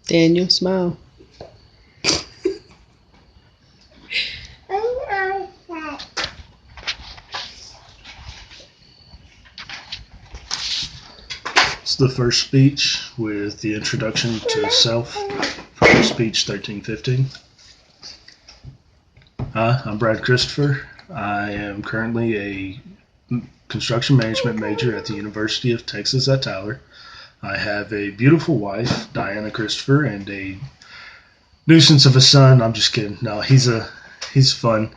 Daniel, smile. It's the first speech with the introduction to self from speech 1315. Hi, I'm Brad Christopher. I am currently a construction management major at the University of Texas at Tyler. I have a beautiful wife, Diana Christopher, and a nuisance of a son. I'm just kidding. No, he's fun.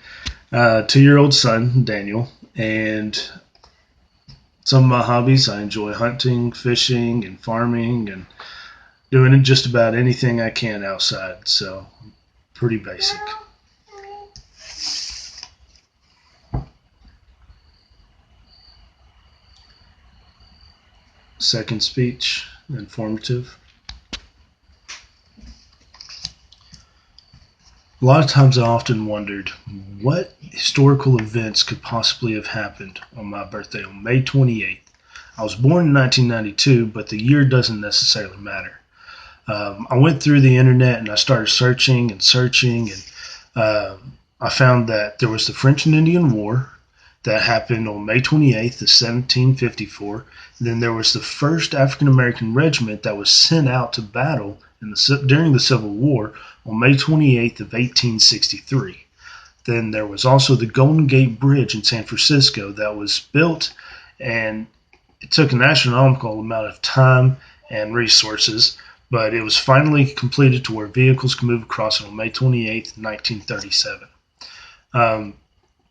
2-year-old son, Daniel, and some of my hobbies, I enjoy hunting, fishing, and farming, and doing just about anything I can outside. So, pretty basic. Second speech, informative. A lot of times I often wondered what historical events could possibly have happened on my birthday on May 28th. I was born in 1992, but the year doesn't necessarily matter. I went through the internet and I started searching, and I found that there was the French and Indian War that happened on May 28th of 1754. Then there was the first African American regiment that was sent out to battle during the Civil War on May 28th of 1863. Then there was also the Golden Gate Bridge in San Francisco that was built, and it took an astronomical amount of time and resources, but it was finally completed to where vehicles could move across it on May 28th, 1937.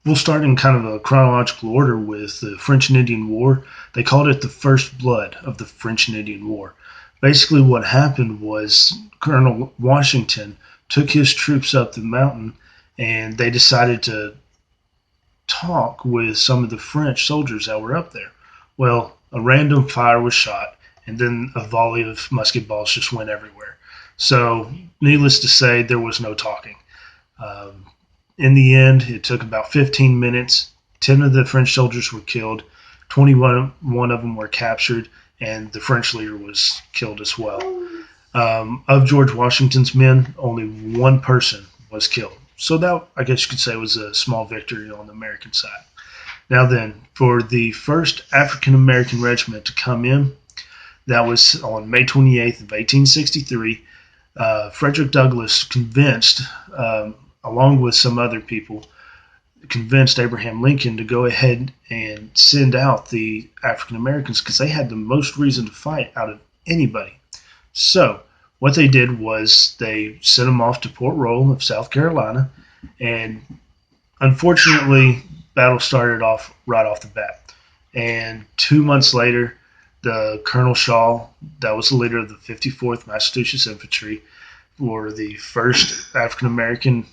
We'll start in kind of a chronological order with the French and Indian War. They called it the First Blood of the French and Indian War. Basically what happened was Colonel Washington took his troops up the mountain, and they decided to talk with some of the French soldiers that were up there. Well, a random fire was shot, and then a volley of musket balls just went everywhere. So, needless to say, there was no talking. In the end, it took about 15 minutes. 10 of the French soldiers were killed. 21 of them were captured, and the French leader was killed as well. Of George Washington's men, only one person was killed. So that, I guess you could say, was a small victory on the American side. Now then, for the first African American regiment to come in, that was on May 28th of 1863. Frederick Douglass convinced, along with some other people, convinced Abraham Lincoln to go ahead and send out the African Americans because they had the most reason to fight out of anybody. So what they did was they sent them off to Port Royal of South Carolina, and unfortunately, battle started off right off the bat. And 2 months later, the Colonel Shaw, that was the leader of the 54th Massachusetts Infantry, or the first African American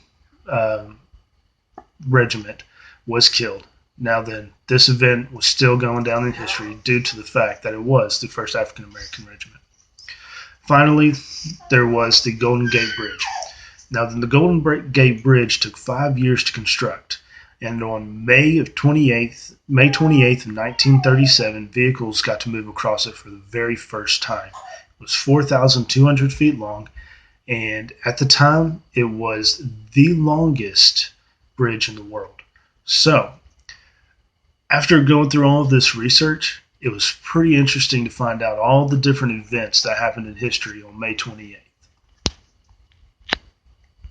regiment, was killed. Now then, this event was still going down in history due to the fact that it was the first African American regiment. Finally, there was the Golden Gate Bridge. Now then, the Golden Gate Bridge took 5 years to construct, and on May 28th of 1937, vehicles got to move across it for the very first time. It was 4,200 feet long, and at the time, it was the longest bridge in the world. So, after going through all of this research, it was pretty interesting to find out all the different events that happened in history on May 28th.